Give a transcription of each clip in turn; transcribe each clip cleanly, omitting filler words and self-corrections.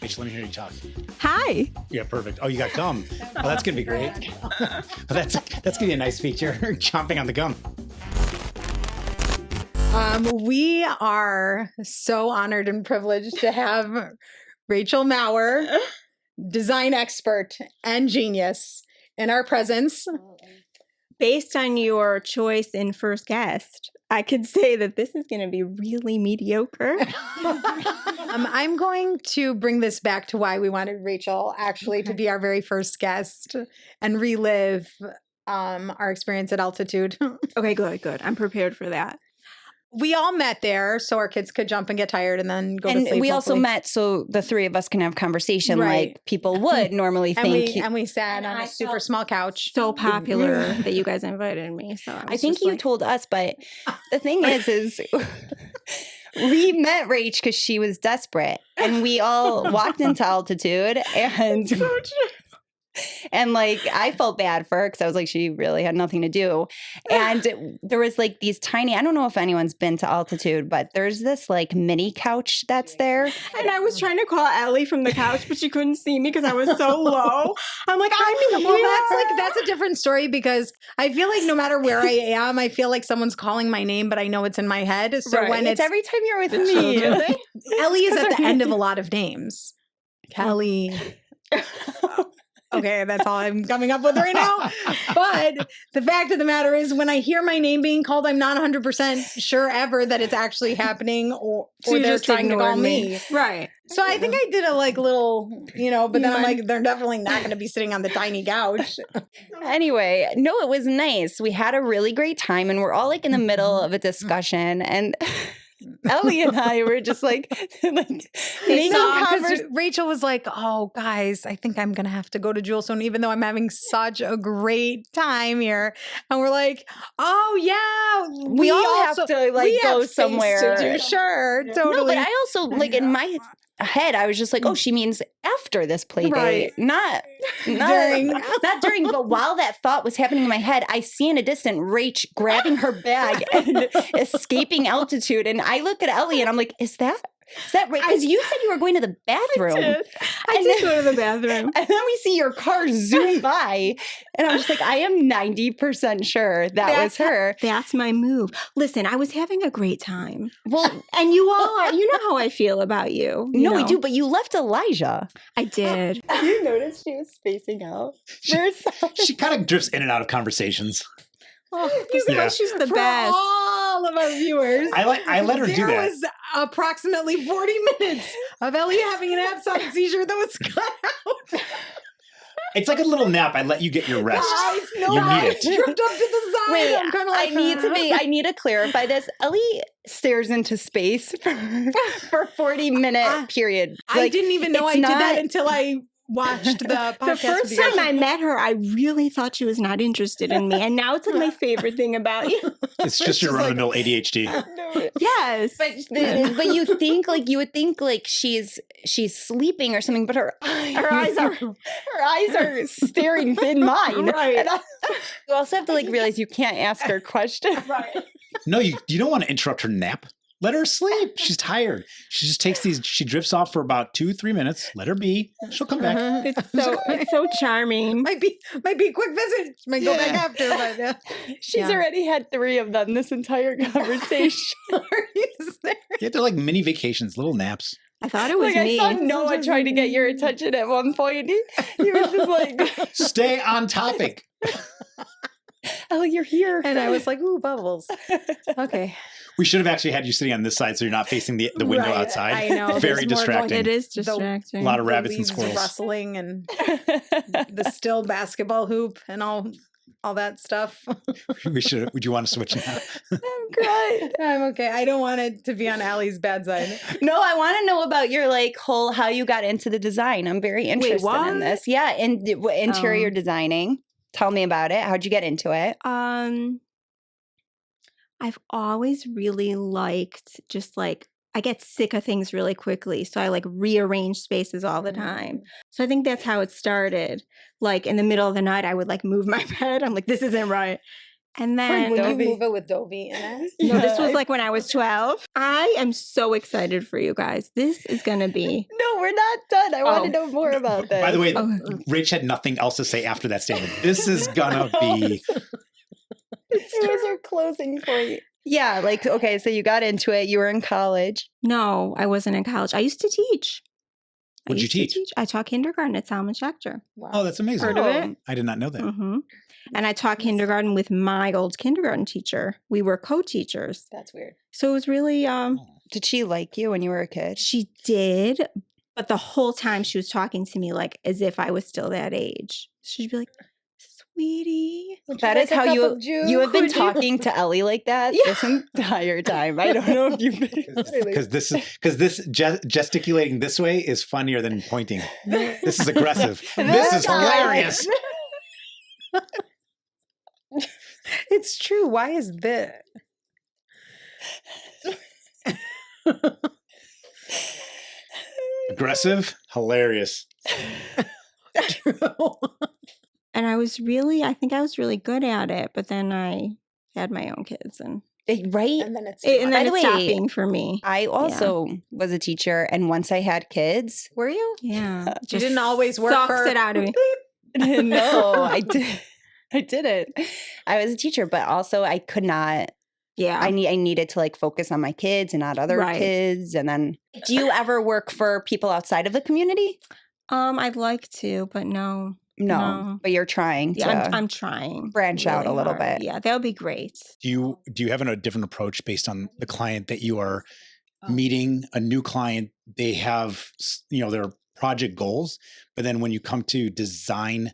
Rachel, let me hear you talk. Hi. Yeah, perfect. Oh, you got gum. Oh, that's going to be great. That's going to be a nice feature, chomping on the gum. We are so honored and privileged to have Rachael Maurer, design expert and genius, in our presence. Based on your choice in first guest, I could say that this is going to be really mediocre. I'm going to bring this back to why we wanted Rachael actually to be our very first guest and relive our experience at altitude. Okay, good. I'm prepared for that. We all met there so our kids could jump and get tired and then go to sleep. And we also hopefully. met so the three of us can have conversation Right. like people would normally think. And we sat on a super small couch. So popular that you guys invited me. So I think you told us, but the thing is we met Rach because she was desperate, and we all walked into altitude, and and like I felt bad for her because I was like, she really had nothing to do, and there was like these tiny. I don't know if anyone's been to altitude, but there's this like mini couch that's there. And I was trying to call Ellie from the couch, but she couldn't see me because I was so low. I'm like, I'm here. Well, that's a different story because I feel like no matter where I am, I feel like someone's calling my name, but I know it's in my head. So Right. when It's every time you're with me. Ellie is at the end of a lot of names. Kelly. Okay, that's all I'm coming up with right now. But the fact of the matter is when I hear my name being called, I'm not 100% sure ever that it's actually happening or you they're just trying to call ignored me. Right. So I think I did a like little, but then I'm like, they're definitely not going to be sitting on the tiny couch. Anyway, no, it was nice. We had a really great time, and we're all like in the middle of a discussion, and Ellie and I were just like making conversation. Rachael was like, "Oh, guys, I think I'm gonna have to go to Jewelstone, even though I'm having such a great time here." And we're like, "Oh yeah, We all have to like we go have space somewhere. to do. Sure, totally." No, but I also like in my head, I was just like, "Oh, she means after this play Right. date, not During. not during." But while that thought was happening in my head, I see in a distance Rach grabbing her bag and escaping altitude, and I look at Ellie and I'm like, "Is that right?" Because you said you were going to the bathroom. I did go to the bathroom. And then we see your car zoom by, and I'm just like, I am 90% sure that was her. That's my move. Listen, I was having a great time. Well, And you all are, you know how I feel about you. no, we know. do, but you left Elijah. I did. You noticed she was spacing out. She kind of drifts in and out of conversations. She's the For best. all of our viewers, I let her do there that. was approximately 40 minutes of Ellie having an absent seizure that was cut out. It's like a little nap. I let you get your rest. You need I it. dripped up to the side. Wait, I'm kind of like, I need to clarify this. Ellie stares into space for 40-minute period. I Like, didn't even know I it's did that not- until I watched the podcast. The first with you guys. time I met her, I really thought she was not interested in me. And now it's like my favorite thing about you. It's just your run-of-the-mill ADHD. Yes. But you would think like she's sleeping or something, but her eyes are staring in mine. Right. And you also have to like realize you can't ask her questions. Right. No, you don't want to interrupt her nap. Let her sleep. She's tired. She just takes she drifts off for about 2-3 minutes. Let her be. She'll come back. It's so charming. might be a quick visit. Might go back after, but She's already had 3 of them this entire conversation. Yeah, they're like mini vacations, little naps. I thought it was Like me. I saw Noah trying to get your attention at one point. He was just like, Stay on topic. "Oh, you're here." and I was like, "Ooh, bubbles." Okay, We should have actually had you sitting on this side so you're not facing the window Right. outside. I know. Very There's more going- distracting. It is The- distracting. A lot of The rabbits and leaves squirrels. rustling and the still basketball hoop and all that stuff. Would you want to switch now? I'm crying. I'm okay. I don't want it to be on Allie's bad side. No, I want to know about your like whole how you got into the design. I'm very interested what? in this. Yeah, and interior designing. Tell me about it. How'd you get into it? I've always really liked just like I get sick of things really quickly. So I like rearrange spaces all the time. So I think that's how it started. Like in the middle of the night, I would like move my bed. I'm like, this isn't right. And When then you move it with Dovey in it. no, this was like when I was 12. I am so excited for you guys. This is going to be. No, we're not done. I want Oh. to know more about this. By the way, Oh. Rach had nothing else to say after that statement. This is gonna be. it was our closing point. Yeah, like, okay, so you got into it. You were in college. No, I wasn't in college. I used to teach. What'd you teach? I taught kindergarten at Salmon Schechter. Wow. Oh, that's amazing. Heard of it? I did not know that. Mm-hmm. And I taught kindergarten with my old kindergarten teacher. We were co-teachers. That's weird. So it was really, Did she like you when you were a kid? she did, but the whole time she was talking to me like as if I was still that age. She'd be like, sweetie. That is how you have been talking to Ellie like that this entire time. I don't know if you've been. Because this gesticulating this way is funnier than pointing. This is aggressive. This is hilarious. It's true. Why is this? Aggressive, hilarious. True. And I think I was really good at it, but then I had my own kids and Right? And then it's and By then the it stopped way, being for me. I also was a teacher, and once I had kids, were you? Yeah. You didn't always work sucks for it out of me. no, I did. I didn't. I was a teacher, but also I could not. Yeah. I needed to like focus on my kids and not other Right. kids. And then, do you ever work for people outside of the community? I'd like to, but no. No, but you're trying to Yeah, I'm trying. branch out a really little hard. bit. Yeah, that would be great. Do you have a different approach based on the client that you are meeting? A new client, they have their project goals, but then when you come to design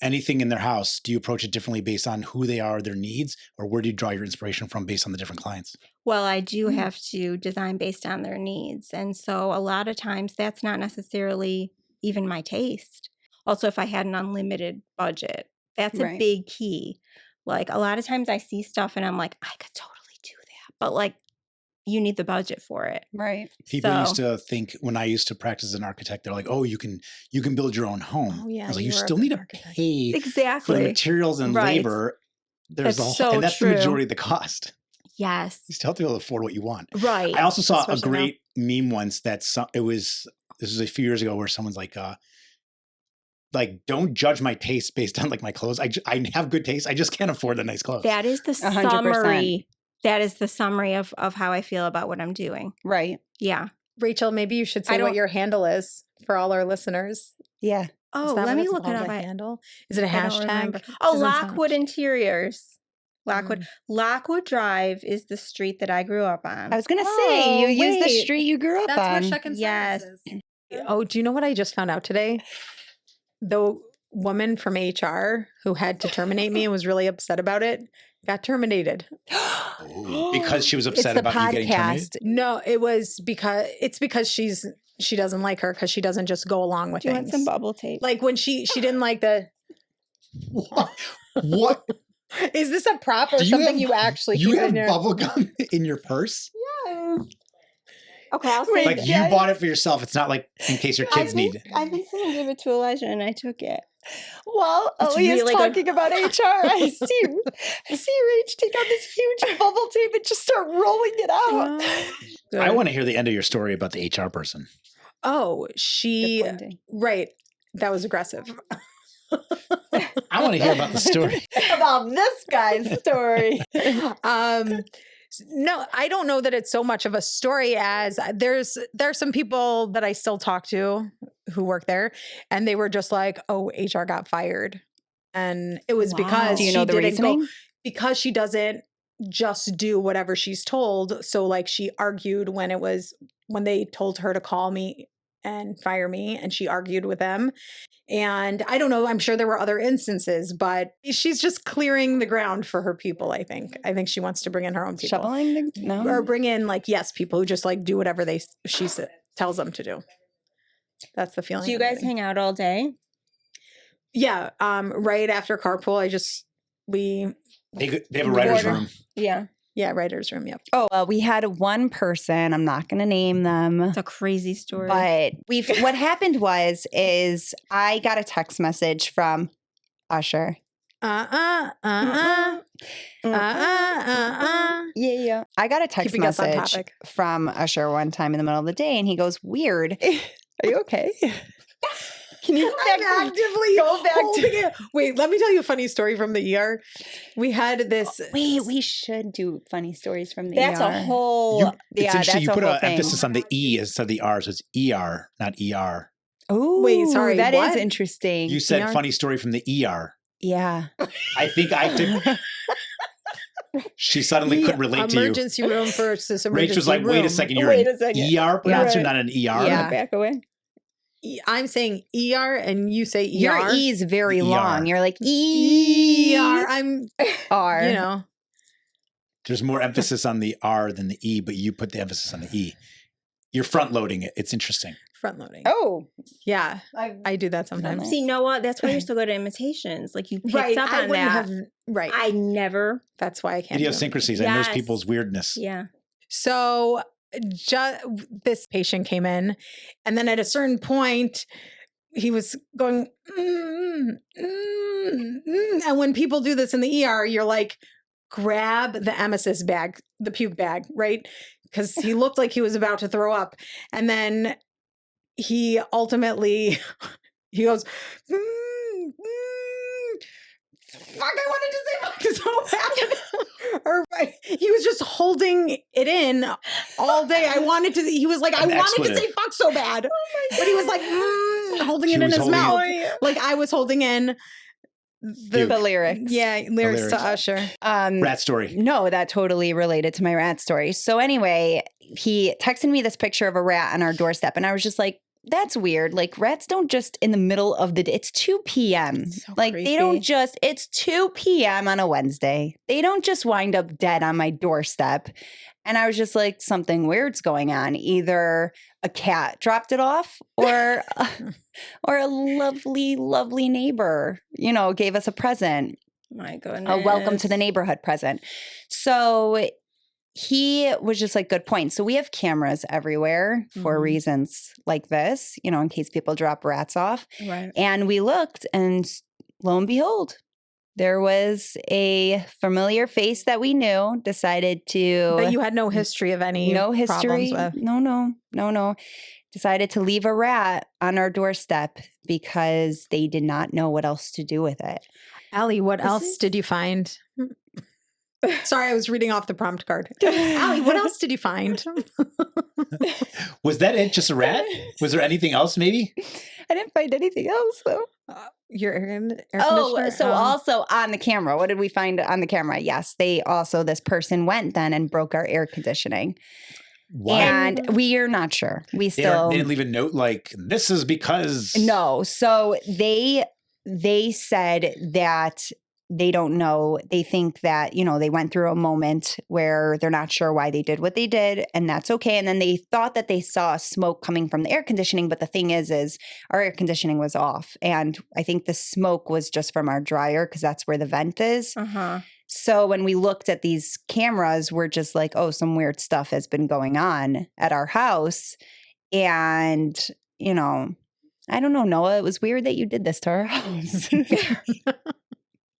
anything in their house, do you approach it differently based on who they are, their needs, or where do you draw your inspiration from based on the different clients? Well, I do have to design based on their needs. And so a lot of times that's not necessarily even my taste. Also, if I had an unlimited budget, that's a Right. big key. Like a lot of times I see stuff and I'm like, I could totally do that. But like, you need the budget for it. Right. People used to think when I used to practice as an architect, they're like, "Oh, you can build your own home." Oh, yeah, I was like, you "You were still a need to architect. pay for the Exactly. materials and Right. labor." There's That's a so and that's true. the majority of the cost. Yes. You still have to be able to afford what you want. Right. I also saw Especially a great meme once that this was a few years ago where someone's like, don't judge my taste based on like my clothes. I have good taste. I just can't afford the nice clothes. That is the 100%. summary. That is the summary of how I feel about what I'm doing. Right. Yeah. Rachel, maybe you should say what your handle is for all our listeners. Yeah. Is Oh, that let what me it's look it called, up. the handle? Is it a I don't hashtag? remember. Oh, Doesn't sound- Lockwood Interiors. Lockwood. Mm. Lockwood Drive is the street that I grew up on. I was going to say, you used the wait. street you grew up That's on. where Sheck and Yes. Science is. Oh, do you know what I just found out today? The woman from HR who had to terminate me and was really upset about it got terminated. Ooh, because she was It's upset the about you getting terminated. No, because she doesn't like her because she doesn't just go along with Do you things. want some bubble tape? Like when she didn't like the. What? Is this a prop or Do you something have- you actually You keep have in your? bubble gum in your purse? Okay, I'll Wait, say Like you bought it for yourself. It's not like in case your kids need it. I think someone gave it to Elijah and I took it. While It's Elie is really good. talking about HR, I see Rach take out this huge bubble tape and just start rolling it out. I want to hear the end of your story about the HR person. Oh, she Disappointing. right. That was aggressive. I want to hear about the story. About this guy's story. No, I don't know that it's so much of a story as there's some people that I still talk to who work there, and they were just like, "Oh, HR got fired," and it was Wow. because Do you she know the didn't reasoning? go because she doesn't just do whatever she's told. So, like, she argued when they told her to call me and fire me, and she argued with them. And I don't know, I'm sure there were other instances, but she's just clearing the ground for her people, I think. I think she wants to bring in her own people. Shoveling? No. Or bring in people who just like do whatever she tells them to do. That's the feeling. Do you I'm guys getting. hang out all day? Yeah. Right after carpool, we They have a writer's Order. room. Yeah. yeah, writer's room. Yep. Oh, we had one person, I'm not going to name them, It's a crazy story. but what happened is I got a text message from Usher. Yeah. I got a text Keeping us on message topic. from Usher one time in the middle of the day, and he goes, "Weird. Are you okay? Can you I'm actively holding it. Wait, let me tell you a funny story from the ER. We had this. Wait, we should do funny stories from the That's ER. a whole. It's interesting. You that's a put whole an thing. emphasis on the E instead of the R, so it's ER, not ER. Oh, Wait, sorry, that is what? interesting. You said ER? funny story from the ER. Yeah. I think I did. She suddenly couldn't relate to you. Emergency room versus emergency Rach was like, room. wait a second, you're Wait an a second. ER pronouncer, Right. not an ER? Yeah. Back away. I'm saying ER and you say ER. Your E is very ER. long. You're like E ER. I'm, R. you know. There's more emphasis on the R than the E, but you put the emphasis on the E. You're front loading it. It's interesting. Front loading. Oh, Yeah. I do that sometimes. See, Noah, that's why you're so good at imitations. Like you picked Right. up I on wouldn't that. have. Right. I never. That's why I can't. do it. Idiosyncrasies. I know Yes. people's weirdness. Yeah. So this patient came in, and then at a certain point, he was going, and when people do this in the ER, you're like, grab the emesis bag, the puke bag, right? Because he looked like he was about to throw up. And then he ultimately, he goes, fuck, I wanted to say fuck so bad. Or he was just holding it in all day. I wanted to, he was like, I wanted expletive. to say fuck so bad. But he was like, holding She it in was his holding mouth. it. Like I was holding in Puke. the lyrics. yeah, lyrics lyrics. to Usher. Rat story. No, that totally related to my rat story. So anyway, he texted me this picture of a rat on our doorstep, and I was just like, that's weird. Like rats don't just in the middle of the day. It's 2 p.m. So Like they don't creepy. just, it's 2 p.m. on a Wednesday. They don't just wind up dead on my doorstep. And I was just like, something weird's going on. Either a cat dropped it off or a lovely, lovely neighbor, gave us a present. My goodness. A welcome to the neighborhood present. So he was just like, good point. So we have cameras everywhere for Mhm. reasons like this, in case people drop rats off. Right. And we looked, and lo and behold, there was a familiar face that we knew, decided to That you had no history of any no history. problems with. No. Decided to leave a rat on our doorstep because they did not know what else to do with it. Allie, what This else is- did you find? Sorry, I was reading off the prompt card. Allie, what else did you find? Was that it? Just a rat? Was there anything else maybe? I didn't find anything else though. Your air Oh, conditioner? so also on the camera, what did we find on the camera? Yes, this person went then and broke our air conditioning. Why? And we are not sure. We They still didn't leave a note like, this is because. no. So they said that they don't know. They think that, they went through a moment where they're not sure why they did what they did, and that's okay. And then they thought that they saw smoke coming from the air conditioning, but the thing is our air conditioning was off. And I think the smoke was just from our dryer because that's where the vent is. Uh-huh. So when we looked at these cameras, we're just like, oh, some weird stuff has been going on at our house. And, I don't know, Noah, it was weird that you did this to our house.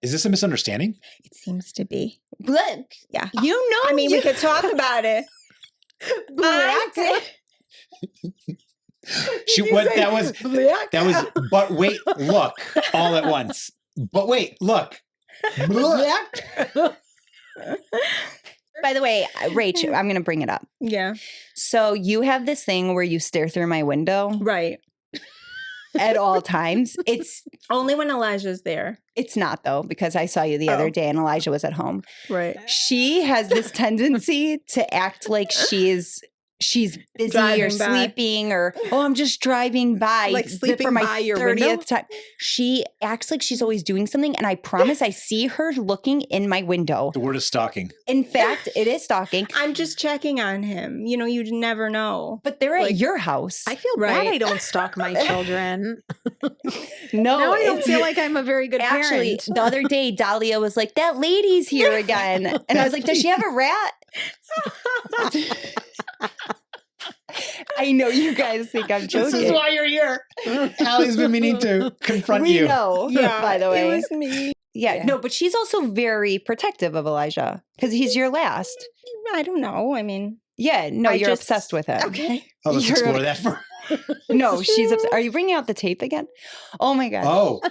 Is this a misunderstanding? It seems to be. Look, Yeah. I I mean, we could talk about it. That was, but wait, look, all at once. But wait, look. By the way, Rach, I'm going to bring it up. Yeah. So you have this thing where you stare through my window Right. at all times. Only when Elijah's there. It's not though, because I saw you the other day and Elijah was at home. Right. She has this tendency to act like she's busy Driving or by. sleeping or, I'm just driving by. Like sleeping for my by your 30th window? time. She acts like she's always doing something. And I promise I see her looking in my window. The word is stalking. In fact, it is stalking. I'm just checking on him. You'd never know. But they're at Like- your house. I feel Right. bad I don't stalk my children. No, Now I don't it's- feel like I'm a very good Actually, parent. the other day, Dahlia was like, that lady's here again. And I was like, does she have a rat? I know you guys think I'm joking. This is why you're here. Allie's been meaning to confront we you. know, by the way. It was me. Yeah, no, but she's also very protective of Elijah because he's your last. I don't know. I mean, Yeah, no, I you're just- obsessed with him. okay. Oh, let's You're- explore that for. No, she's obsessed. Are you bringing out the tape again? Oh my God. Oh,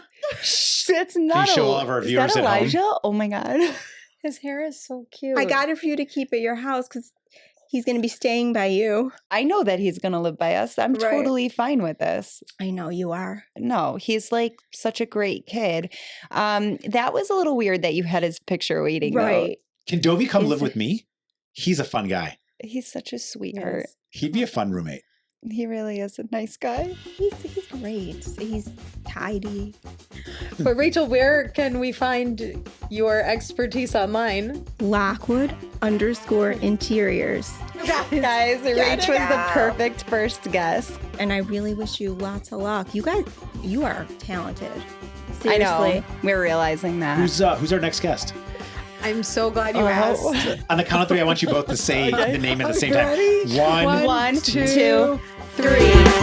That's not show all of our is viewers that at home? Elijah? Oh my God. His hair is so cute. I got it for you to keep at your house because he's going to be staying by you. I know that he's going to live by us. I'm Right. totally fine with this. I know you are. No, he's like such a great kid. That was a little weird that you had his picture waiting. Though. Right. can Dovey come Is live it- with me? He's a fun guy. He's such a sweetheart. Yes. He'd be a fun roommate. He really is a nice guy. He's great. He's tidy. But Rachel, where can we find your expertise online? Lockwood_interiors. Guys, Rach was the perfect first guest. And I really wish you lots of luck. You guys, you are talented. I Seriously. know. We're realizing that. Who's our next guest? I'm so glad you Oh. asked. On the count of three, I want you both to say the name at the same time. Ready? One. One, two, two, three.